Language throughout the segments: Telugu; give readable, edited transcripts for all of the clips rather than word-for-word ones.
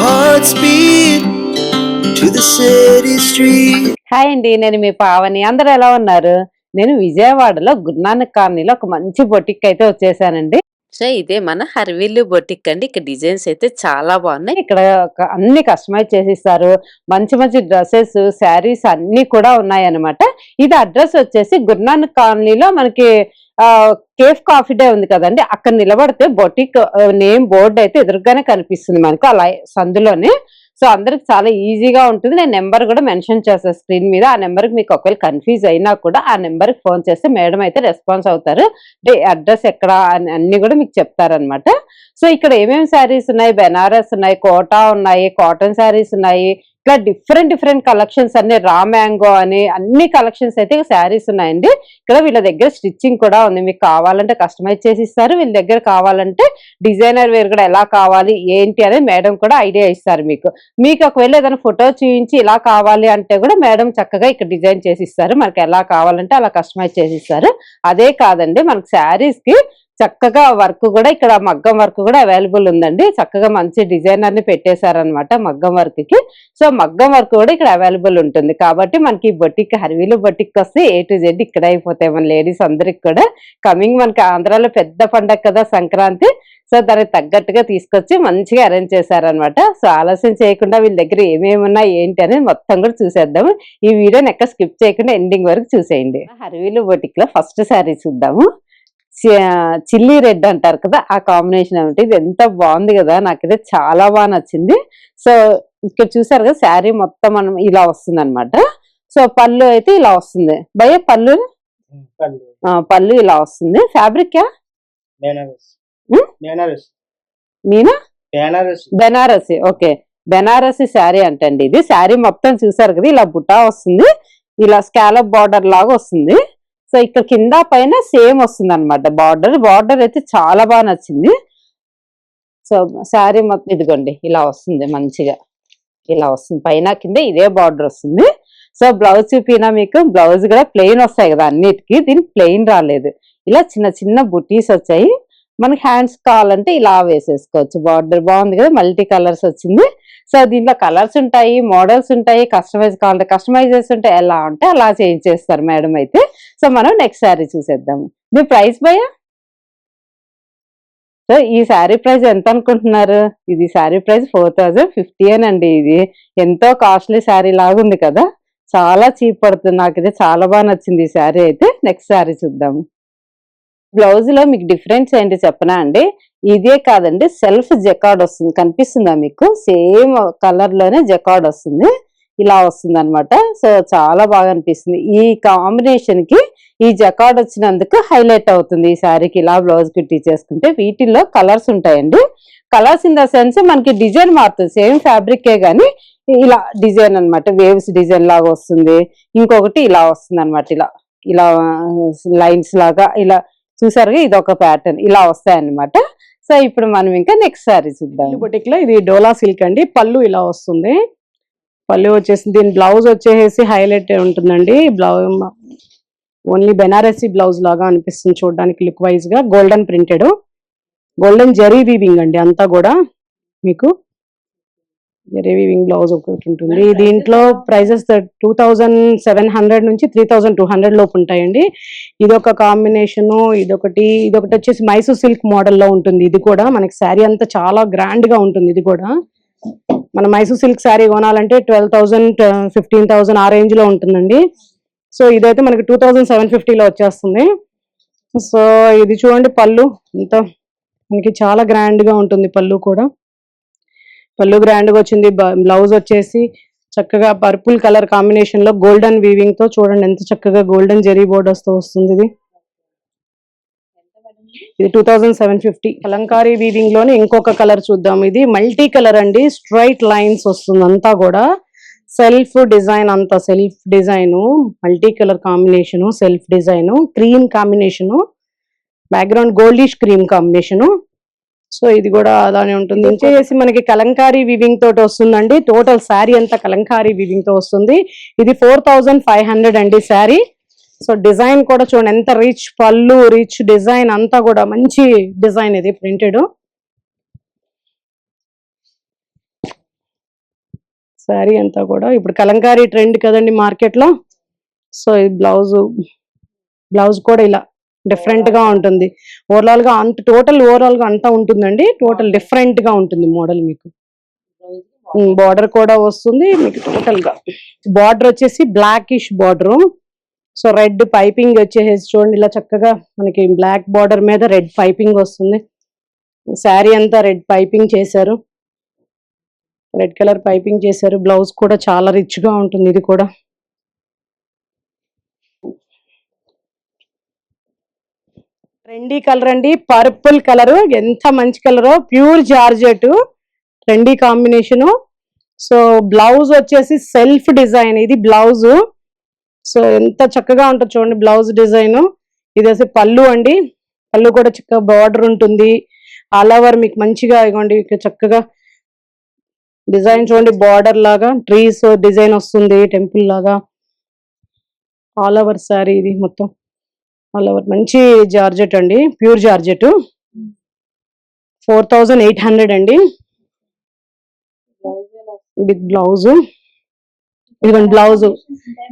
hearts beat to the city street. Hi అండి, నేను మీ పావని. అందరూ ఎలా ఉన్నారు? నేను విజయవాడలో గురునానక్ కాలనీలో ఒక మంచి బొటిక్ అయితే వచ్చేసానండి. సో ఇదే మన హర్విల్లు బొటిక్ అండి. ఇక్కడ డిజైన్స్ అయితే చాలా బాగున్నాయి. ఇక్కడ అన్ని కస్టమైజ్ చేసిస్తారు. మంచి మంచి డ్రెస్సెస్, శారీస్ అన్ని కూడా ఉన్నాయి అనమాట. ఇది అడ్రస్ వచ్చేసి గురునానక్ కాలనీలో మనకి కేఫ్ కాఫీ డే ఉంది కదండి, అక్కడ నిలబడితే బొటిక్ నేమ్ బోర్డు అయితే ఎదురుగానే కనిపిస్తుంది మనకు, అలా సందులోనే. సో అందరికి చాలా ఈజీగా ఉంటుంది. నేను నెంబర్ కూడా మెన్షన్ చేస్తాను స్క్రీన్ మీద. ఆ నెంబర్కి మీకు ఒకవేళ కన్ఫ్యూజ్ అయినా కూడా ఆ నెంబర్కి ఫోన్ చేస్తే మేడం అయితే రెస్పాన్స్ అవుతారు. అంటే అడ్రస్ ఎక్కడ అన్ని కూడా మీకు చెప్తారనమాట. సో ఇక్కడ ఏమేమి శారీస్ ఉన్నాయి, బెనారస్ ఉన్నాయి, కోటా ఉన్నాయి, కాటన్ శారీస్ ఉన్నాయి, ఇట్లా డిఫరెంట్ కలెక్షన్స్ అన్ని, రా మ్యాంగో అని అన్ని కలెక్షన్స్ అయితే శారీస్ ఉన్నాయండి. ఇక్కడ వీళ్ళ దగ్గర స్టిచ్చింగ్ కూడా ఉంది. మీకు కావాలంటే కస్టమైజ్ చేసి ఇస్తారు. వీళ్ళ దగ్గర కావాలంటే డిజైనర్ వేర్ కూడా ఎలా కావాలి ఏంటి అనేది మేడం కూడా ఐడియా ఇస్తారు మీకు. మీకు ఒకవేళ ఏదైనా ఫోటో చూపించి ఇలా కావాలి అంటే కూడా మేడం చక్కగా ఇక్కడ డిజైన్ చేసి ఇస్తారు. మనకి ఎలా కావాలంటే అలా కస్టమైజ్ చేసి ఇస్తారు. అదే కాదండి, మనకి శారీస్ కి చక్కగా వర్క్ కూడా, ఇక్కడ మగ్గం వర్క్ కూడా అవైలబుల్ ఉందండి. చక్కగా మంచి డిజైనర్ ని పెట్టేశారనమాట మగ్గం వర్క్ కి. సో మగ్గం వర్క్ కూడా ఇక్కడ అవైలబుల్ ఉంటుంది. కాబట్టి మనకి బొటిక్, హర్విలు బొటిక్ వస్తే A to Z ఇక్కడ అయిపోతాయి మన లేడీస్ అందరికి కూడా. కమింగ్ మనకి ఆంధ్రాలో పెద్ద పండగ కదా సంక్రాంతి. సో దానికి తగ్గట్టుగా తీసుకొచ్చి మంచిగా అరేంజ్ చేశారనమాట. సో ఆలస్యం చేయకుండా వీళ్ళ దగ్గర ఏమేమి ఉన్నాయి ఏంటి అనేది మొత్తం కూడా చూసేద్దాము. ఈ వీడియోని ఎక్కడ స్కిప్ చేయకుండా ఎండింగ్ వరకు చూసేయండి. హర్విలు బొటిక్ లో ఫస్ట్ శారీ చూద్దాము. చిల్లీ రెడ్ అంటారు కదా, ఆ కాంబినేషన్ ఏమిటి, ఇది ఎంత బాగుంది కదా, నాకైతే చాలా బాగా నచ్చింది. సో ఇక్కడ చూసారు కదా శారీ మొత్తం మనం ఇలా వస్తుంది అనమాట. సో పళ్ళు అయితే ఇలా వస్తుంది. భయ్య పళ్ళు ఇలా వస్తుంది. ఫ్యాబ్రిక్ మీనా బెనారసి. ఓకే, బెనారసి శారీ అంటండి ఇది. శారీ మొత్తం చూసారు కదా, ఇలా బుటా వస్తుంది, ఇలా స్కాలప్ బార్డర్ లాగా వస్తుంది. సో ఇక్కడ కింద పైన సేమ్ వస్తుంది అనమాట బార్డర్ అయితే చాలా బాగా నచ్చింది. సో శారీ మొత్తం ఇదిగోండి ఇలా వస్తుంది, మంచిగా ఇలా వస్తుంది, పైన కింద ఇదే బార్డర్ వస్తుంది. సో బ్లౌజ్ చూపినా మీకు, బ్లౌజ్ కూడా ప్లెయిన్ వస్తాయి కదా అన్నిటికీ, దీనికి ప్లెయిన్ రాలేదు, ఇలా చిన్న చిన్న బుటీస్ వచ్చాయి. మనకి హ్యాండ్స్ కావాలంటే ఇలా వేసేసుకోవచ్చు. బార్డర్ బాగుంది కదా, మల్టీ కలర్స్ వచ్చింది. సో దీంట్లో కలర్స్ ఉంటాయి, మోడల్స్ ఉంటాయి, కస్టమైజ్ కావాలంటే కస్టమైజ్ చేస్తుంటే ఎలా ఉంటే అలా చేంజ్ చేస్తారు మేడం అయితే. సో మనం నెక్స్ట్ శారీ చూసేద్దాము. మీ ప్రైస్ భయ్య? సో ఈ శారీ ప్రైస్ ఎంత అనుకుంటున్నారు? ఇది శారీ ప్రైస్ 4050 అండి. ఇది ఎంతో కాస్ట్లీ శారీ లాగా ఉంది కదా, చాలా చీప్ పడుతుంది. నాకైతే చాలా బాగా నచ్చింది ఈ శారీ అయితే. నెక్స్ట్ శారీ చూద్దాము. బ్లౌజ్ లో మీకు డిఫరెన్స్ ఏంటి చెప్పనా అండి? ఇదే కాదండి, సెల్ఫ్ జకార్డ్ వస్తుంది, కనిపిస్తుందా మీకు? సేమ్ కలర్ లోనే జకార్డ్ వస్తుంది, ఇలా వస్తుంది అనమాట. సో చాలా బాగా అనిపిస్తుంది. ఈ కాంబినేషన్ కి ఈ జకార్డ్ వచ్చినందుకు హైలైట్ అవుతుంది ఈ శారీకి. ఇలా బ్లౌజ్ కుట్టి చేసుకుంటే వీటిల్లో కలర్స్ ఉంటాయండి. కలర్స్ ఇన్ ద సెన్స్ మనకి డిజైన్ మారుతుంది, సేమ్ ఫ్యాబ్రికే గానీ ఇలా డిజైన్ అనమాట, వేవ్స్ డిజైన్ లాగా వస్తుంది. ఇంకొకటి ఇలా వస్తుంది అనమాట, ఇలా ఇలా లైన్స్ లాగా ఇలా చూసారుగా, ఇది ఒక ప్యాటర్న్, ఇలా వస్తాయి అన్నమాట. సో ఇప్పుడు మనం ఇంకా నెక్స్ట్ శారీ చూద్దాం. బొటిక్ లో ఇది డోలా సిల్క్ అండి. పళ్ళు ఇలా వస్తుంది, పళ్ళు వచ్చేసి దీని బ్లౌజ్ వచ్చేసి హైలైట్ ఉంటుందండి. బ్లౌజ్ ఓన్లీ బెనారసీ బ్లౌజ్ లాగా అనిపిస్తుంది చూడడానికి, లుక్ వైజ్ గా. Golden printed, golden zari weaving అండి అంతా కూడా. మీకు జరీ వీవింగ్ బ్లౌజ్ ఒకటి ఉంటుంది. దీంట్లో ప్రైజెస్ 2700 నుంచి 3200 లోపు ఉంటాయండి. ఇదొక కాంబినేషన్, ఇదొకటి వచ్చేసి మైసూర్ సిల్క్ మోడల్లో ఉంటుంది. ఇది కూడా మనకి శారీ అంతా చాలా గ్రాండ్ గా ఉంటుంది. ఇది కూడా మన మైసూర్ సిల్క్ శారీ కొనాలంటే 12,000 15,000 ఆ రేంజ్ లో ఉంటుందండి. సో ఇదైతే మనకి 2750 లో వచ్చేస్తుంది. సో ఇది చూడండి, పళ్ళు ఇంత మనకి చాలా గ్రాండ్ గా ఉంటుంది. పళ్ళు కూడా పళ్ళు గ్రాండ్ గా వచ్చింది. బ్లౌజ్ వచ్చేసి చక్కగా పర్పుల్ కలర్ కాంబినేషన్ లో గోల్డెన్ వీవింగ్ తో చూడండి ఎంత చక్కగా గోల్డెన్ జెరీ బోర్డర్స్ తో వస్తుంది. ఇది 2750. కలంకారీ వీవింగ్ లోనే ఇంకొక కలర్ చూద్దాం. ఇది మల్టీ కలర్ అండి, స్ట్రైట్ లైన్స్ వస్తుంది అంతా కూడా. సెల్ఫ్ డిజైన్, అంతా self design, multi colour combination, self design, cream combination, background goldish cream combination. So ఇది కూడా అలానే ఉంటుంది. వచ్చేసి మనకి కలంకారీ వీవింగ్ తోటి వస్తుందండి. టోటల్ శారీ అంతా కలంకారీ వీవింగ్ తో వస్తుంది. ఇది 4500 అండి శారీ. సో డిజైన్ కూడా చూడండి ఎంత రిచ్ పళ్ళు, రిచ్ డిజైన్, అంతా కూడా మంచి డిజైన్ ఇది ప్రింటెడ్. శారీ అంతా కూడా ఇప్పుడు కలంకారీ ట్రెండ్ కదండి మార్కెట్ లో. సో ఈ బ్లౌజ్ కూడా ఇలా డిఫరెంట్ గా ఉంటుంది. ఓవరాల్ గా ఓవరాల్ గా అంతా ఉంటుందండి. టోటల్ డిఫరెంట్ గా ఉంటుంది మోడల్. మీకు బార్డర్ కూడా వస్తుంది మీకు. టోటల్ గా బార్డర్ వచ్చేసి blackish border. So red piping వచ్చేసి చూడండి ఇలా చక్కగా మనకి బ్లాక్ బార్డర్ మీద రెడ్ పైపింగ్ వస్తుంది. శారీ అంతా రెడ్ పైపింగ్ చేశారు, రెడ్ కలర్ పైపింగ్ చేశారు. బ్లౌజ్ కూడా చాలా రిచ్ గా ఉంటుంది. ఇది కూడా ట్రెండీ కలర్ అండి, పర్పుల్ కలర్. ఎంత మంచి colour, pure georgette, trendy combination. So blouse వచ్చేసి సెల్ఫ్ డిజైన్ ఇది బ్లౌజ్. సో ఎంత చక్కగా ఉంటుంది చూడండి బ్లౌజ్ డిజైన్. ఇది వచ్చి పళ్ళు అండి. పళ్ళు కూడా చక్కగా బార్డర్ ఉంటుంది. ఆల్ ఓవర్ మీకు మంచిగా ఇవ్వండి చక్కగా డిజైన్ చూడండి. బార్డర్ లాగా ట్రీస్ డిజైన్ వస్తుంది, టెంపుల్ లాగా. ఆల్ ఓవర్ సారీ ఇది మొత్తం ఆల్ ఓవర్ మంచి జార్జెట్ అండి, ప్యూర్ జార్జెట్. 4800 అండి విత్ బ్లౌజ్. ఇదిగోండి బ్లౌజ్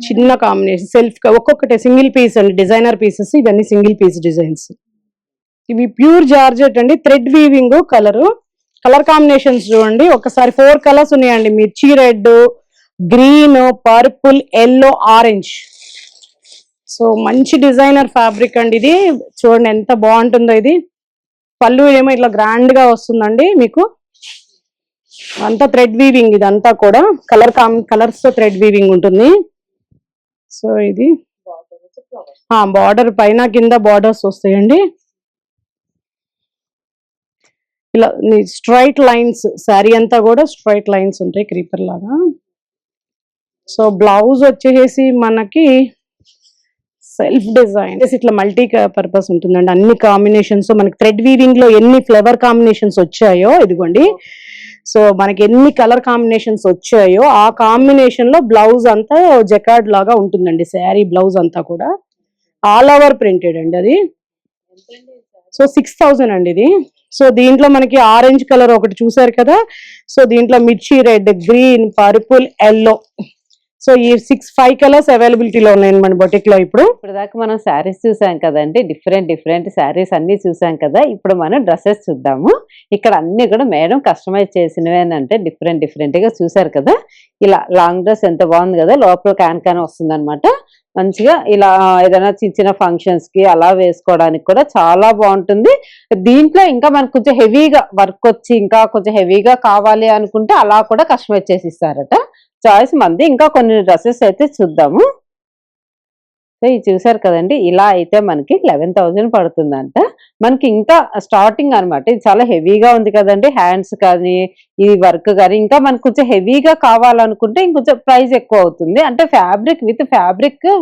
చిన్న కాంబినేషన్ సెల్ఫ్ ఒక్కొక్కటి సింగిల్ పీస్ అండి, డిజైనర్ పీసెస్ ఇవన్నీ సింగిల్ పీస్ డిజైన్స్. ఇవి ప్యూర్ జార్జెట్ అండి, థ్రెడ్ వీవింగ్. కలర్ కాంబినేషన్స్ చూడండి ఒకసారి. 4 కలర్స్ ఉన్నాయండి, మిర్చి red, green, purple, yellow, orange. So మంచి డిజైనర్ ఫ్యాబ్రిక్ అండి ఇది. చూడండి ఎంత బాగుంటుందో ఇది. పళ్ళు ఏమో ఇట్లా గ్రాండ్ గా వస్తుందండి మీకు. అంతా థ్రెడ్ వీవింగ్, ఇదంతా కూడా కలర్స్ తో థ్రెడ్ వీవింగ్ ఉంటుంది. సో ఇది బార్డర్ పైన కింద బార్డర్స్ వస్తాయండి. ఇలా స్ట్రైట్ లైన్స్, శారీ అంతా కూడా స్ట్రైట్ లైన్స్ ఉంటాయి క్రీపర్ లాగా. సో బ్లౌజ్ వచ్చేసి మనకి సెల్ఫ్ డిజైన్ ఇట్లా మల్టీ పర్పస్ ఉంటుందండి. అన్ని కాంబినేషన్స్ మనకి థ్రెడ్ వీవింగ్ లో ఎన్ని ఫ్లేవర్ కాంబినేషన్స్ వచ్చాయో ఇదిగోండి. సో మనకి ఎన్ని కలర్ కాంబినేషన్స్ వచ్చాయో ఆ కాంబినేషన్ లో బ్లౌజ్ అంతా జకార్డ్ లాగా ఉంటుందండి. శారీ బ్లౌజ్ అంతా కూడా ఆల్ ఓవర్ ప్రింటెడ్ అండి అది. సో 6000 అండి ఇది. సో దీంట్లో మనకి ఆరెంజ్ కలర్ ఒకటి చూసారు కదా. సో దీంట్లో మిర్చి red, green, purple, yellow. So ఈ 5 కలర్స్ అవైలబిలిటీలో ఉన్నాయండి మన బొటిక్ లో. ఇప్పుడు దాకా మనం శారీస్ చూసాం కదండి, డిఫరెంట్ శారీస్ అన్ని చూసాం కదా. ఇప్పుడు మనం డ్రెస్సెస్ చూద్దాము. ఇక్కడ అన్ని కూడా మేడం కస్టమైజ్ చేసినవి అంటే డిఫరెంట్ గా చూసారు కదా. ఇలా లాంగ్ డ్రెస్ ఎంత బాగుంది కదా, లోపల క్యాన్ వస్తుంది అనమాట. మంచిగా ఇలా ఏదైనా చిన్న ఫంక్షన్స్ కి అలా వేసుకోవడానికి కూడా చాలా బాగుంటుంది. దీంట్లో ఇంకా మనకు కొంచెం హెవీగా వర్క్ వచ్చి ఇంకా కొంచెం హెవీగా కావాలి అనుకుంటే అలా కూడా కస్టమైజ్ చేసి ఇస్తారట. చాయిస్ మంది. ఇంకా కొన్ని డ్రెస్సెస్ అయితే చూద్దాము. సో ఇది చూసారు కదండి, ఇలా అయితే మనకి 11,000 పడుతుందంట. మనకి ఇంకా స్టార్టింగ్ అనమాట. ఇది చాలా హెవీగా ఉంది కదండి, హ్యాండ్స్ కానీ ఈ వర్క్ కానీ. ఇంకా మనకు కొంచెం హెవీగా కావాలనుకుంటే ఇంకొంచెం ప్రైస్ ఎక్కువ అవుతుంది. అంటే ఫ్యాబ్రిక్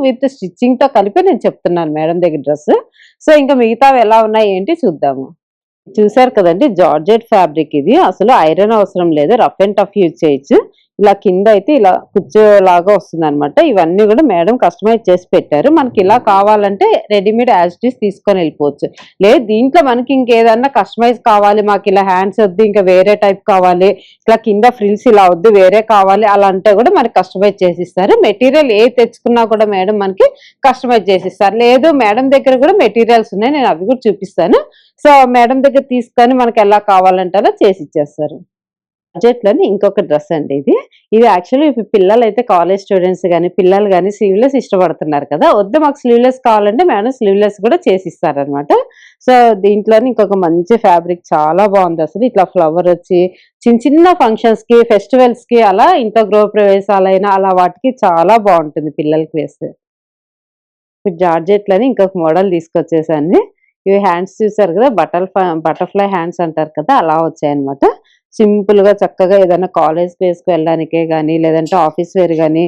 విత్ స్టిచ్చింగ్ తో కలిపి నేను చెప్తున్నాను మేడం దగ్గర డ్రెస్. సో ఇంకా మిగతావి ఎలా ఉన్నాయి ఏంటి చూద్దాము. చూసారు కదండి, జార్జెట్ ఫ్యాబ్రిక్ ఇది. అసలు ఐరన్ అవసరం లేదు, రఫ్ అండ్ టఫ్ యూజ్ చేయొచ్చు. ఇలా కింద అయితే ఇలా కుచ్చోలాగా వస్తుంది అనమాట. ఇవన్నీ కూడా మేడం కస్టమైజ్ చేసి పెట్టారు. మనకి ఇలా కావాలంటే రెడీమేడ్ యాజ్ ఇట్ ఈస్ తీసుకొని వెళ్ళిపోవచ్చు. లేదు దీంట్లో మనకి ఇంకేదన్నా కస్టమైజ్ కావాలి, మాకు ఇలా హ్యాండ్స్ వద్దు ఇంకా వేరే టైప్ కావాలి, ఇట్లా కింద ఫ్రిల్స్ ఇలా వద్దు వేరే కావాలి అలా అంటే కూడా మనకి కస్టమైజ్ చేసిస్తారు. మెటీరియల్ ఏ తెచ్చుకున్నా కూడా మేడం మనకి కస్టమైజ్ చేసిస్తారు. లేదు మేడం దగ్గర కూడా మెటీరియల్స్ ఉన్నాయి, నేను అవి కూడా చూపిస్తాను. సో మేడం దగ్గర తీసుకొని మనకి ఎలా కావాలంటే అలా చేసి ఇచ్చేస్తారు. బడ్జెట్లోని ఇంకొక డ్రెస్ అండి ఇది. యాక్చువల్లీ పిల్లలు అయితే కాలేజ్ స్టూడెంట్స్ కానీ పిల్లలు కానీ స్లీవ్లెస్ ఇష్టపడుతున్నారు కదా. వద్దు మాకు స్లీవ్లెస్ కావాలంటే మేడం స్లీవ్లెస్ కూడా చేసి ఇస్తారనమాట. సో దీంట్లోని ఇంకొక మంచి ఫ్యాబ్రిక్ చాలా బాగుంది అసలు. ఇట్లా ఫ్లవర్ వచ్చి చిన్న ఫంక్షన్స్ కి ఫెస్టివల్స్ కి అలా ఇంట్లో గృహ ప్రవేశాలైనా అలా వాటికి చాలా బాగుంటుంది పిల్లలకి వేస్తే. జార్జెట్లని ఇంకొక మోడల్ తీసుకొచ్చేసాను. ఇవి హ్యాండ్స్ చూసారు కదా, బటర్ఫ్లై హ్యాండ్స్ అంటారు కదా, అలా వచ్చాయన్నమాట. సింపుల్ గా చక్కగా ఏదైనా కాలేజ్ వేసుకు వెళ్ళడానికే కానీ లేదంటే ఆఫీస్ వేర్ కానీ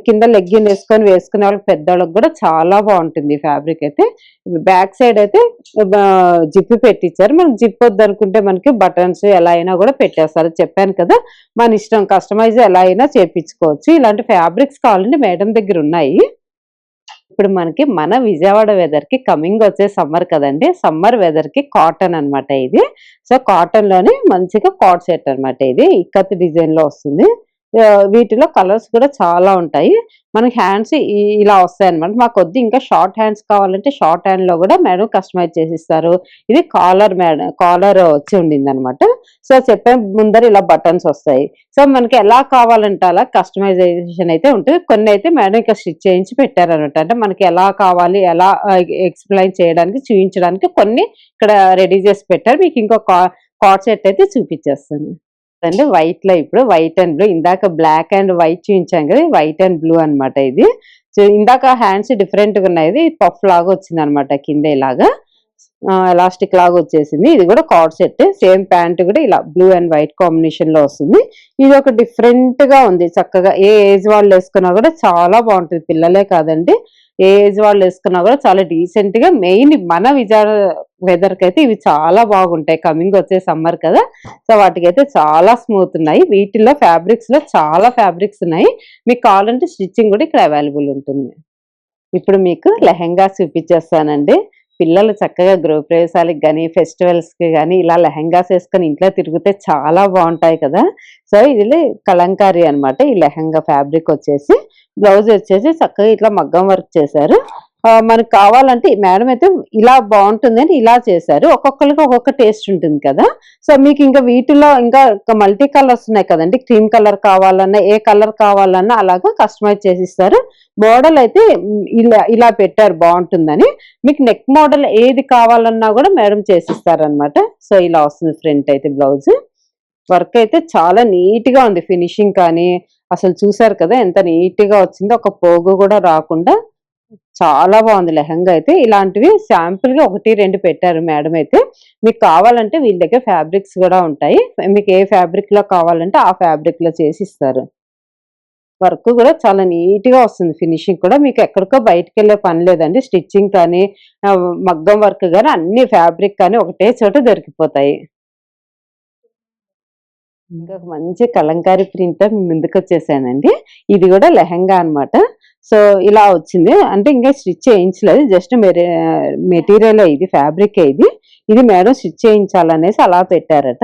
కింద లెగ్గిన్ వేసుకునే వాళ్ళకి పెద్దవాళ్ళకి కూడా చాలా బాగుంటుంది ఫ్యాబ్రిక్ అయితే. బ్యాక్ సైడ్ అయితే జిప్ పెట్టించారు. మనకి జిప్ వద్దు అనుకుంటే మనకి బటన్స్ ఎలా అయినా కూడా పెట్టేస్తారు. చెప్పాను కదా, మన ఇష్టం కస్టమైజ్ ఎలా అయినా చేపించుకోవచ్చు. ఇలాంటి ఫ్యాబ్రిక్స్ కావాలంటే మేడం దగ్గర ఉన్నాయి. ఇప్పుడు మనకి మన విజయవాడ వెదర్ కి కమింగ్ వచ్చే సమ్మర్ కదండి, సమ్మర్ వెదర్ కి కాటన్ అనమాట ఇది. సో కాటన్ లోనే మంచిగా కాట్ సెట్ అనమాట. ఇది ఇక్కత్ డిజైన్ లో వస్తుంది. వీటిలో కలర్స్ కూడా చాలా ఉంటాయి. మనకి హ్యాండ్స్ ఇలా వస్తాయన్నమాట. మాకొద్దు ఇంకా షార్ట్ హ్యాండ్స్ కావాలంటే షార్ట్ హ్యాండ్‌లో కూడా మేడం కస్టమైజ్ చేసిస్తారు. ఇది కాలర్ వచ్చి ఉండిందనమాట. సో, చెప్పే ముందర ఇలా బటన్స్ వస్తాయి. సో, మనకి ఎలా కావాలంటే అలా కస్టమైజేషన్ అయితే ఉంటది. కొన్నైతే మేడం ఇక్కడ స్టిచ్ చేయించి పెట్టారనమాట. అంటే మనకి ఎలా కావాలి, ఎలా ఎక్స్‌ప్లెయిన్ చేయడానికి, చూయించడానికి కొన్ని ఇక్కడ రెడీ చేసి పెట్టారు. మీకు ఇంకో కార్డ్ సెట్ అయితే చూపిచ్చేస్తాను. అండి వైట్‌లో ఇప్పుడు వైట్ అండ్ బ్లూ ఇందాక బ్లాక్ అండ్ వైట్ చూయించాం కదా! వైట్ అండ్ బ్లూ అనమాట ఇది. సో, ఇందాక హ్యాండ్స్ డిఫరెంట్‌గా ఉన్నాయి. ఇది పఫ్ లాగా వచ్చిందనమాట కింద ఇలాగా. ఎలాస్టిక్ లాగా వచ్చేసింది. ఇది కూడా కార్డ్ సెట్. సేమ్ ప్యాంట్ కూడా ఇలా బ్లూ అండ్ వైట్ కాంబినేషన్‌లో వస్తుంది. ఇది ఒక డిఫరెంట్‌గా ఉంది. చక్కగా ఏ ఏజ్ వాళ్ళు ఏసుకున్నా కూడా చాలా బావుంటది. పిల్లలే కాదండి. ఏ ఏజ్ వాళ్ళు ఏసుకున్నా కూడా చాలా డీసెంట్‌గా మెయిన్ మన విజయవాడ వెదర్‌కైతే ఇవి చాలా బాగుంటాయి. కమింగ్ వచ్చే సమ్మర్ కదా! సో, వాటికైతే చాలా స్మూత్ ఉన్నాయి. వీటిలో ఫ్యాబ్రిక్స్‌లో చాలా ఫ్యాబ్రిక్స్ ఉన్నాయి. మీకు కావాలంటే స్టిచ్చింగ్ కూడా ఇక్కడ అవైలబుల్ ఉంటుంది. ఇప్పుడు మీకు లెహెంగాస్ చూపిచ్చేస్తానండి. పిల్లలు చక్కగా గృహప్రవేశాలకు గాని, ఫెస్టివల్స్‌కి గాని ఇలా లెహెంగాస్ ఏసుకొని ఇంట్లో తిరిగితే చాలా బావుంటాయి కదా! సో, ఇది కలంకారీ అనమాట. ఈ లెహెంగా ఫ్యాబ్రిక్ వచ్చేసి, బ్లౌజ్ వచ్చేసి చక్కగా ఇట్లా మగ్గం వర్క్ చేశారు. మనకు కావాలంటే మేడం అయితే ఇలా బావుంటుందని ఇలా చేశారు. ఒక్కొక్కళ్ళకి ఒక్కొక్క టేస్ట్ ఉంటుంది కదా! సో, మీకు ఇంకా వీటిలో ఇంకా మల్టీ కలర్స్ ఉన్నాయి కదండీ! క్రీమ్ కలర్ కావాలన్నా, ఏ కలర్ కావాలన్నా అలాగా కస్టమైజ్ చేసిస్తారు. మోడల్ అయితే ఇలా పెట్టారు బావుంటుందని. మీకు నెక్ మోడల్ ఏది కావాలన్నా కూడా మేడం చేసిస్తారనమాట. సో, ఇలా వస్తుంది ఫ్రంట్ అయితే బ్లౌజు. వర్క్ అయితే చాలా నీట్‌గా ఉంది. ఫినిషింగ్ కానీ, అసలు చూసారు కదా! ఎంత నీట్‌గా వచ్చిందో. ఒక పోగు కూడా రాకుండా చాలా బావుంది లెహెంగా అయితే. ఇలాంటివి శాంపుల్‌గా 1, 2 పెట్టారు మేడం అయితే. మీకు కావాలంటే వీళ్ళ దగ్గర ఫ్యాబ్రిక్స్ గూడా ఉంటాయి. మీకు ఏ ఫ్యాబ్రిక్‌లో కావాలంటే ఆ ఫ్యాబ్రిక్‌లో చేసిస్తారు. వర్క్ గూడా చాలా నీట్‌గా వస్తుంది ఫినిషింగ్ కూడా. మీకు ఎక్కడికో బయటికెళ్ళే పని లేదండి. స్టిచ్చింగ్ కానీ, మగ్గం వర్క్ గాని అన్ని ఫ్యాబ్రిక్ కానీ ఒకటే చోట దొరికిపోతాయి. ఇంకొక మంచి కలంకారీ ప్రింట్‌తో మీ ముందుకొచ్చేసానండి. ఇది గూడా లెహెంగా అన్నమాట. సో, ఇలా వచ్చింది. అంటే ఇంకా స్టిచ్ చేయించలేదు. జస్ట్ మెటీరియలే ఇది ఫ్యాబ్రికే ఇది. ఇది మేడం స్టిచ్ చేయించాలనేసి అలా పెట్టారట.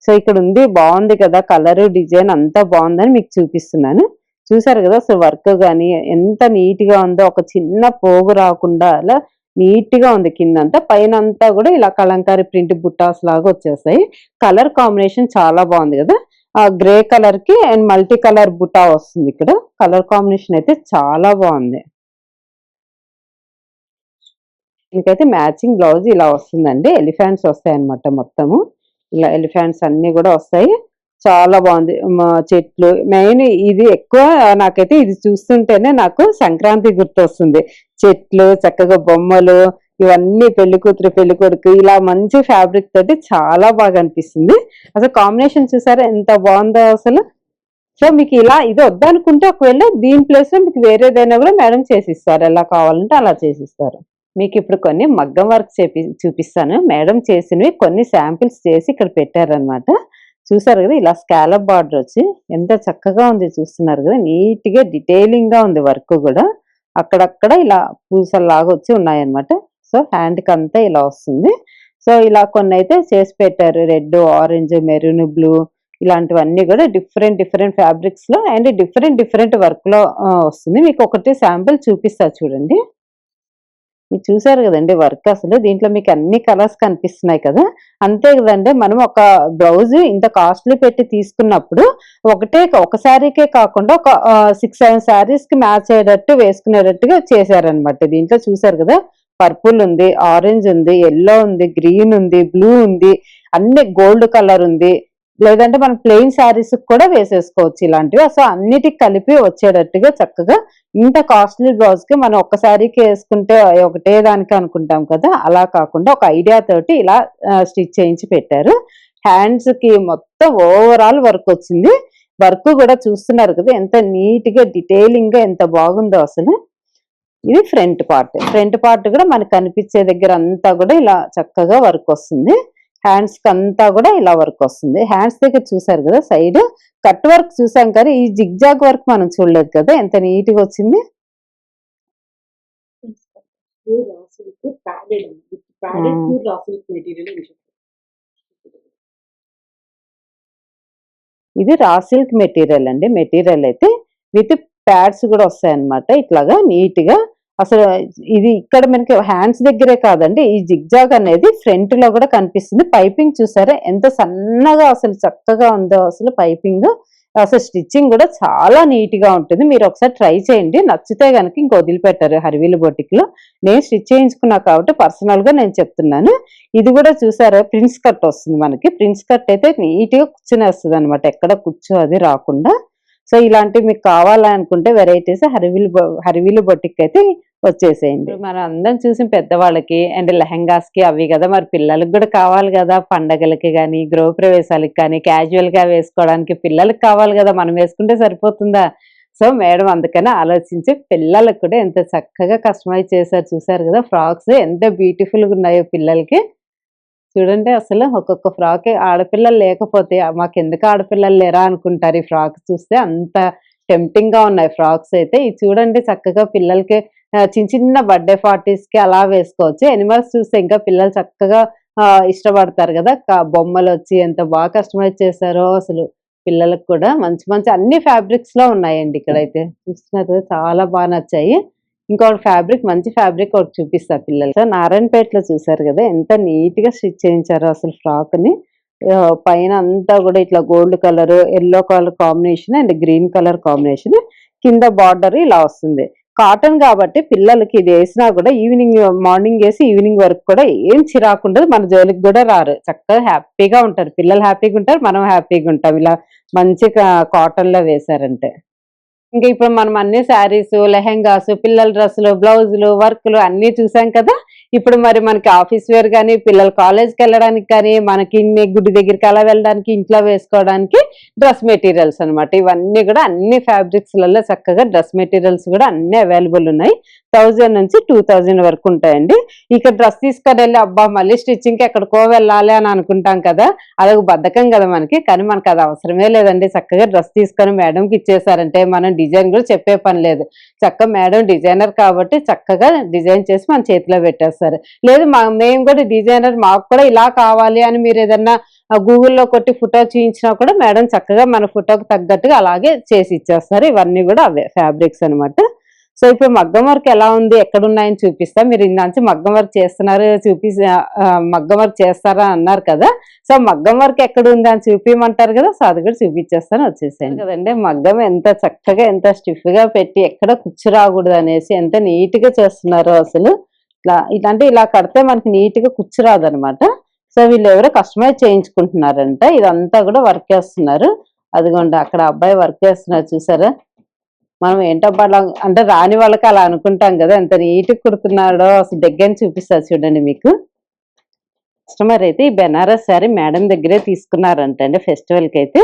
సో, ఇక్కడుంది బావుంది కదా! కలరు, డిజైన్ అంతా బావుందని మీకు చూపిస్తున్నాను. చూసారు గదా! అసలు వర్క్ గాని ఎంత నీట్‌గా ఉందో ఒక చిన్న పోగు రాకుండా అలా నీట్‌గా ఉంది కిందంతా. పైనంతా గూడా ఇలా కలంకారీ ప్రింట్ బుట్టాస్ లాగా వచ్చేసాయి. కలర్ కాంబినేషన్ చాలా బావుంది గదా! గ్రే కలర్‌కి అండ్ మల్టీ కలర్ బుటా వస్తుందిక్కడ. కలర్ కాంబినేషన్ అయితే చాలా బావుంది. దీనికైతే మ్యాచింగ్ బ్లౌజ్ ఇలా వస్తుందండి. ఎలిఫాంట్స్ వస్తాయన్నమాట మొత్తము. ఇలా ఎలిఫాంట్స్ అన్నీ గూడా వస్తాయి. చాలా బావుంది. చెట్లు మెయిన్ ఇది ఎక్కువ నాకైతే ఇది చూస్తుంటేనే నాకు సంక్రాంతి గుర్తొస్తుంది. చెట్లు, చక్కగా బొమ్మలు ఇవన్నీ పెళ్లికూతురు, పెళ్ళికొడుకు ఇలా మంచి ఫ్యాబ్రిక్ తోటి చాలా బాగా అనిపిస్తుంది. అసలు కాంబినేషన్ చూసారా ఎంత బావుందో అసలు. సో, మీకు ఇలా ఇది వద్దనుకుంటే ఒకవేళ దీని ప్లేస్‌లో మీకు వేరేదైనా గూడా మేడం చేసిస్తారు. ఎలా కావాలంటే అలా చేసిస్తారు. మీకిప్పుడు కొన్ని మగ్గం వర్క్ చూపిస్తాను. మేడం చేసినవి కొన్ని శాంపిల్స్ చేసి ఇక్కడ పెట్టారనమాట. చూసారు గదా! ఇలా స్కాలప్ బార్డర్ వచ్చి ఎంత చక్కగా ఉంది చూస్తున్నారు గదా! నీట్‌గా డీటెయిలింగ్‌గా ఉంది వర్క్ గూడా. అక్కడక్కడ ఇలా పూసల్లాగా వచ్చి ఉన్నాయన్నమాట. సో, హ్యాండ్‌కంతా ఇలా వస్తుంది. సో, ఇలా కొన్నైతే చేసి పెట్టారు. రెడ్, ఆరెంజ్, మెరూన్, బ్లూ ఇలాంటివన్నీ గూడా డిఫరెంట్ డిఫరెంట్ ఫ్యాబ్రిక్స్‌లో అండ్ డిఫరెంట్ డిఫరెంట్ వర్క్‌లో వస్తుంది. మీకొకటి శాంపిల్ చూపిస్తా చూడండి. మీరు చూసారు గదండీ వర్క్ అసలు. దీంట్లో మీకు అన్ని కలర్స్ కనిపిస్తున్నాయి కదా! అంతే గదండీ మనం ఒక బ్లౌజ్ ఇంత కాస్ట్‌లీ పెట్టి తీసుకున్నప్పుడు ఒక శారీకే కాకుండా ఒక 6, 7 శారీస్‌కి మ్యాచ్ అయ్యేటట్టు వేసుకునేటట్టుగా చేశారనమాట. దీంట్లో చూసారు గదా! పర్పుల్ ఉంది, ఆరెంజ్ ఉంది, యెల్లో ఉంది, గ్రీన్ ఉంది, బ్లూ ఉంది, అన్ని గోల్డ్ కలర్ ఉంది. లేదంటే మనం ప్లెయిన్ శారీస్‌కి కూడా వేసేసుకోవచ్చు ఇలాంటివి. సో, అన్నిటికి కలిపి వచ్చేటట్టుగా చక్కగా ఇంత కాస్ట్‌లీ బ్లౌజ్‌కి మనం ఒక్క శారీకి ఏసుకుంటే ఒకటే దానికి అనుకుంటాం కదా! అలా కాకుండా ఒక ఐడియా తోటి ఇలా స్టిచ్ చేయించి పెట్టారు. హ్యాండ్స్‌కి మొత్తం ఓవరాల్ వర్కొచ్చింది. వర్క్ గూడా చూస్తున్నారు కదా! ఎంత నీట్‌గా డీటెయిలింగ్‌గా ఎంత బాగుందో అసలు. ఇది ఫ్రంట్ పార్ట్. ఫ్రంట్ పార్ట్ గూడా మనకు కనిపించే దగ్గర అంతా గూడా ఇలా చక్కగా వర్కొస్తుంది. హ్యాండ్స్‌కంతా గూడా ఇలా వర్కొస్తుంది. హ్యాండ్స్ దగ్గర చూసారు గదా! సైడ్ కట్ వర్క్ చూసాం కానీ, ఈ జిగ్‌జాగ్ వర్క్ మనం చూడలేదు కదా! ఎంత నీట్‌గా వచ్చింది. ప్యూర్ రా సిల్క్ ప్యాడెడ్ అండి. విత్ ప్యాడెడ్ హ్మ్. ప్యూర్ రా సిల్క్ మెటీరియల్ అని చెప్పారు. ఇది రా సిల్క్ మెటీరియల్ అండి. మెటీరియల్ అయితే విత్ ప్యాడ్స్ కూడా వస్తాయి అన్నమాట. ఇట్లాగా నీట్ గా అసలు ఇది ఇక్కడ మనకి హ్యాండ్స్ దగ్గరే కాదండి, ఈ జిగ్జాగ్ అనేది ఫ్రంట్ లో కూడా కనిపిస్తుంది. పైపింగ్ చూసారా ఎంత సన్నగా అసలు చక్కగా ఉందో అసలు పైపింగ్. అసలు స్టిచ్చింగ్ కూడా చాలా నీట్ గా ఉంటుంది. మీరు ఒకసారి ట్రై చేయండి, నచ్చితే కనుక ఇంక వదిలిపెట్టారు హరివిల్ బొటిక్ లో. నేను స్టిచ్ చేయించుకున్నా కాబట్టి పర్సనల్ గా నేను చెప్తున్నాను. ఇది కూడా చూసారా ప్రిన్స్ కట్ వస్తుంది మనకి. ప్రిన్స్ కట్ అయితే నీట్ గా కూర్చుని వస్తుంది అనమాట, ఎక్కడ కూర్చో అది రాకుండా. సో ఇలాంటివి మీకు కావాలనుకుంటే వెరైటీస్ హరివిల్ బొటిక్ అయితే వచ్చేసేయండి. మనం అందరం చూసి పెద్దవాళ్ళకి అండ్ లెహంగాస్ కి అవి కదా, మరి పిల్లలకి కూడా కావాలి కదా, పండగలకి కానీ గృహప్రవేశాలకి కానీ క్యాజువల్ గా వేసుకోవడానికి పిల్లలకి కావాలి కదా, మనం వేసుకుంటే సరిపోతుందా? సో మేడం అందుకని ఆలోచించి పిల్లలకు కూడా ఎంత చక్కగా కస్టమైజ్ చేశారు. చూసారు కదా ఫ్రాక్స్ ఎంత బ్యూటిఫుల్ గా ఉన్నాయో పిల్లలకి. చూడండి అసలు ఒక్కొక్క ఫ్రాక్ ఆడపిల్లలు లేకపోతే మాకెందుకు ఆడపిల్లలు లేరా అనుకుంటారు. ఈ ఫ్రాక్ చూస్తే అంత టెంప్టింగ్ గా ఉన్నాయి ఫ్రాక్స్ అయితే. ఇది చూడండి చక్కగా పిల్లలకి చిన్న చిన్న బర్త్డే పార్టీస్ కి అలా వేసుకోవచ్చు. ఎనిమల్స్ చూస్తే ఇంకా పిల్లలు చక్కగా ఇష్టపడతారు కదా. బొమ్మలు వచ్చి ఎంత బాగా కస్టమైజ్ చేశారో అసలు. పిల్లలకు కూడా మంచి మంచి అన్ని ఫ్యాబ్రిక్స్ లో ఉన్నాయండి ఇక్కడైతే. చూస్తున్నారు చాలా బాగా నచ్చాయి. ఇంకొకటి ఫ్యాబ్రిక్ మంచి ఫ్యాబ్రిక్ ఒకటి చూపిస్తా పిల్లలు. సో నారాయణపేటలో చూసారు కదా ఎంత నీట్ గా స్టిచ్ చేయించారో అసలు ఫ్రాక్ ని. పైన అంతా కూడా ఇట్లా gold colour, yellow colour combination and green colour combination, కింద బార్డర్ ఇలా వస్తుంది. కాటన్ కాబట్టి పిల్లలకి ఇది వేసినా కూడా ఈవినింగ్ మార్నింగ్ వేసి ఈవినింగ్ వరకు కూడా ఏం చిరాకుండదు, మన జోలికి కూడా రారు. చక్కగా హ్యాపీగా ఉంటారు పిల్లలు, హ్యాపీగా ఉంటారు, మనం హ్యాపీగా ఉంటాం ఇలా మంచి కాటన్ లో వేసారంటే. ఇంకా ఇప్పుడు మనం అన్ని శారీస్, లెహెంగాస్, పిల్లల డ్రెస్సులు, బ్లౌజులు, వర్క్లు అన్ని చూసాం కదా. ఇప్పుడు మరి మనకి ఆఫీస్ వేర్ కానీ పిల్లలు కాలేజ్కి వెళ్ళడానికి కానీ మనకి గుడి దగ్గరికి అలా వెళ్ళడానికి ఇంట్లో వేసుకోవడానికి డ్రెస్ మెటీరియల్స్ అనమాట. ఇవన్నీ కూడా అన్ని ఫ్యాబ్రిక్స్లలో చక్కగా డ్రెస్ మెటీరియల్స్ కూడా అన్ని అవైలబుల్ ఉన్నాయి. 1000 నుంచి 2000 వరకు ఉంటాయండి. ఇక్కడ డ్రెస్ తీసుకొని వెళ్ళి అబ్బా మళ్ళీ స్టిచ్చింగ్కి ఎక్కడికో వెళ్ళాలి అని అనుకుంటాం కదా, అదొక బద్ధకం కదా మనకి. కానీ మనకు అది అవసరమే లేదండి. చక్కగా డ్రెస్ తీసుకొని మేడంకి ఇచ్చేసారంటే మనం డిజైన్ కూడా చెప్పే పని లేదు. చక్కగా మేడం డిజైనర్ కాబట్టి చక్కగా డిజైన్ చేసి మన చేతిలో పెట్టేస్తారు. లేదు మేము కూడా డిజైనర్, మాకు కూడా ఇలా కావాలి అని మీరు ఏదన్నా గూగుల్లో కొట్టి ఫోటో చూయించినా కూడా మేడం చక్కగా మన ఫోటోకి తగ్గట్టుగా అలాగే చేసి ఇచ్చేస్తారు. ఇవన్నీ కూడా అవే ఫ్యాబ్రిక్స్ అనమాట. సో ఇప్పుడు మగ్గం వర్క్ ఎలా ఉంది, ఎక్కడున్నాయని చూపిస్తా. మీరు ఇందాంచి మగ్గం వర్క్ చేస్తున్నారు మగ్గం వర్క్ చేస్తారా అన్నారు కదా. సో మగ్గం వర్క్ ఎక్కడ ఉంది అని చూపించమంటారు కదా, సో అది కూడా చూపించేస్తాను, వచ్చేసాను కదండి. మగ్గం ఎంత చక్కగా ఎంత స్టిఫ్ గా పెట్టి ఎక్కడ కుచ్చు రాకూడదు అనేసి ఎంత నీట్ గా చేస్తున్నారు అసలు. ఇలాంటి ఇలా కడితే మనకి నీట్ గా కుచ్చు రాదనమాట. సో వీళ్ళు ఎవరో కస్టమైజ్ చేయించుకుంటున్నారంట. ఇదంతా కూడా వర్క్ చేస్తున్నారు. అదిగోండి అక్కడ అబ్బాయి వర్క్ చేస్తున్నారు చూసారా. మనం ఏంటబ్బా అంటే రాని వాళ్ళకి అలా అనుకుంటాం కదా, ఎంత నీట్గా కుడుతున్నాడో అసలు దగ్గర చూపిస్తారు చూడండి మీకు. కస్టమర్ అయితే ఈ బెనారస్ శారీ మేడం దగ్గరే తీసుకున్నారంట అండి ఫెస్టివల్ కి అయితే.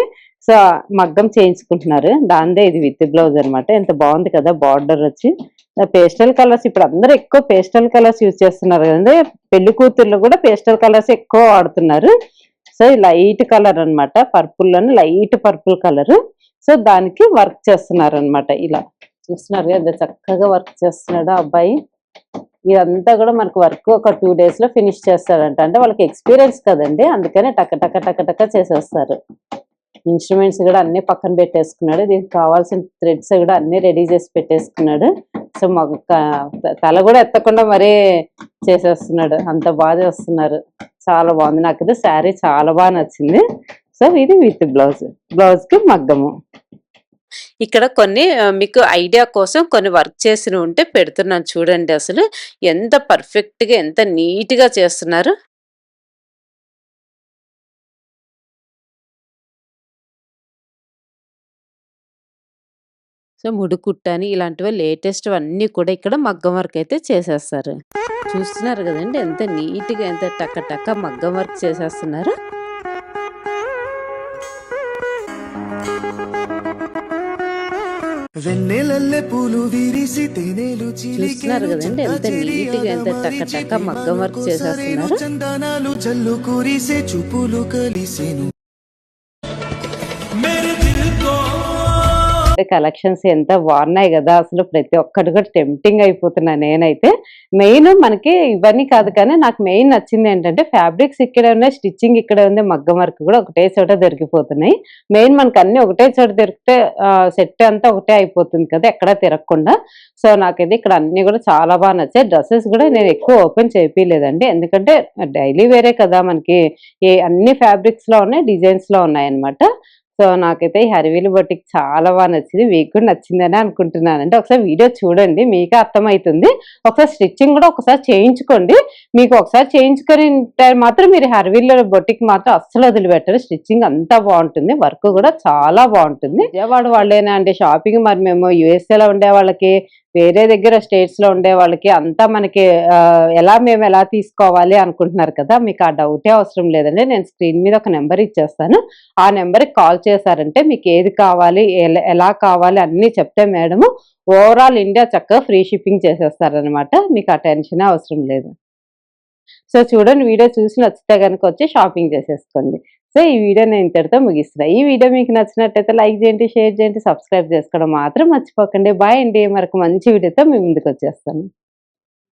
సో మగ్గం చేయించుకుంటున్నారు. దాందే ఇది విత్ బ్లౌజ్ అనమాట. ఎంత బాగుంది కదా బార్డర్ వచ్చి. పేస్టల్ కలర్స్ ఇప్పుడు అందరూ ఎక్కువ పేస్టల్ కలర్స్ యూజ్ చేస్తున్నారు కదండి. పెళ్లి కూతుర్లు కూడా పేస్టల్ కలర్స్ ఎక్కువ వాడుతున్నారు. సో లైట్ కలర్ అనమాట, పర్పుల్ లోని లైట్ పర్పుల్ కలర్. సో దానికి వర్క్ చేస్తున్నారు అనమాట. ఇలా చూస్తున్నారు కదా చక్కగా వర్క్ చేస్తున్నాడు అబ్బాయి. ఇదంతా కూడా మనకు వర్క్ ఒక 2 days లో ఫినిష్ చేస్తాడంట. అంటే వాళ్ళకి ఎక్స్పీరియన్స్ కదండి, అందుకనే టక టక టక టక చేసేస్తారు. ఇన్స్ట్రుమెంట్స్ కూడా అన్ని పక్కన పెట్టేసుకున్నాడు. దీనికి కావాల్సిన థ్రెడ్స్ కూడా అన్ని రెడీ చేసి పెట్టేసుకున్నాడు. సో మాకు తల కూడా ఎత్తకుండా మరీ చేసేస్తున్నాడు, అంత బాగా చేస్తున్నారు. చాలా బాగుంది, నాకు ఇది శారీ చాలా బాగా నచ్చింది. సో ఇది విత్ బ్లౌజ్ కి మగ్గము. ఇక్కడ కొన్ని మీకు ఐడియా కోసం కొన్ని వర్క్ చేసి ఉంటే పెడుతున్నాను చూడండి. అసలు ఎంత పర్ఫెక్ట్ గా ఎంత నీట్ గా చేస్తున్నారు. సో ముడుకుట్టని ఇలాంటివి లేటెస్ట్ అన్నీ కూడా ఇక్కడ మగ్గం వర్క్ అయితే చేసేస్తారు. చూస్తున్నారు కదండి ఎంత నీట్ గా ఎంత టక్క టక్క మగ్గం వర్క్ చేసేస్తున్నారు. చూస్తున్నారు కదండి ఎంత నీట్ గా ఎంత టక్క టక్క మగ్గం వర్క్ చేసేస్తున్నారు. చందనాలు జల్లు కురిసే చూపులు కలిసేను. కలెక్షన్స్ ఎంత బాగున్నాయి కదా, అసలు ప్రతి ఒక్కటి కూడా టెంప్టింగ్ అయిపోతున్నా నేనైతే. మెయిన్ మనకి ఇవన్నీ కాదు కానీ నాకు మెయిన్ నచ్చింది ఏంటంటే ఫ్యాబ్రిక్స్ ఇక్కడే ఉన్నాయి, స్టిచ్చింగ్ ఇక్కడే ఉంది, మగ్గం వర్క్ కూడా ఒకటే చోట దొరికిపోతున్నాయి. మెయిన్ మనకు అన్ని ఒకటే చోట దొరికితే సెట్ అంతా ఒకటే అయిపోతుంది కదా, ఎక్కడా తిరగకుండా. సో నాకైతే ఇక్కడ అన్ని కూడా చాలా బాగా నచ్చాయి. డ్రెస్సెస్ కూడా నేను ఎక్కువ ఓపెన్ చేపియలేదండి, ఎందుకంటే డైలీ వేరే కదా మనకి, అన్ని ఫ్యాబ్రిక్స్ లో ఉన్నాయి, డిజైన్స్ లో ఉన్నాయి అనమాట. సో నాకైతే ఈ హరివిల్ బొటిక్ చాలా బాగా నచ్చింది, మీకు కూడా నచ్చిందని అనుకుంటున్నాను. అంటే ఒకసారి వీడియో చూడండి మీకే అర్థమవుతుంది. ఒకసారి స్టిచ్చింగ్ కూడా ఒకసారి చేయించుకోండి. మీకు ఒకసారి చేయించుకొని మాత్రం మీరు హరివిల్ బొటిక్ మాత్రం అస్సలు వదిలిపెట్టరు. స్టిచ్చింగ్ అంతా బాగుంటుంది, వర్క్ కూడా చాలా బాగుంటుంది. విజయవాడ వాళ్ళేనా అంటే షాపింగ్, మరి మేము యూఎస్ఏలో ఉండే వాళ్ళకి, వేరే దగ్గర స్టేట్స్ లో ఉండే వాళ్ళకి అంతా మనకి మేము ఎలా తీసుకోవాలి అనుకుంటున్నారు కదా, మీకు ఆ డౌటే అవసరం లేదండి. నేను స్క్రీన్ మీద ఒక నెంబర్ ఇచ్చేస్తాను, ఆ నెంబర్కి కాల్ చేశారంటే మీకు ఏది కావాలి, ఎలా కావాలి అన్నీ చెప్తే మేడము ఓవరాల్ ఇండియా చక్కగా ఫ్రీ షిప్పింగ్ చేసేస్తారనమాట. మీకు ఆ టెన్షన్ అవసరం లేదు. సో చూడండి, వీడియో చూసి నచ్చితే కనుక వచ్చి షాపింగ్ చేసేసుకోండి. సో ఈ వీడియో నేను ఇంతటితో ముగిస్తున్నా. ఈ వీడియో మీకు నచ్చినట్టయితే లైక్ చేయండి, షేర్ చేయండి, సబ్స్క్రైబ్ చేసుకోవడం మాత్రం మర్చిపోకండి. బాయ్ అండి, మరొక మంచి వీడియోతో మీ ముందుకు వచ్చేస్తాను.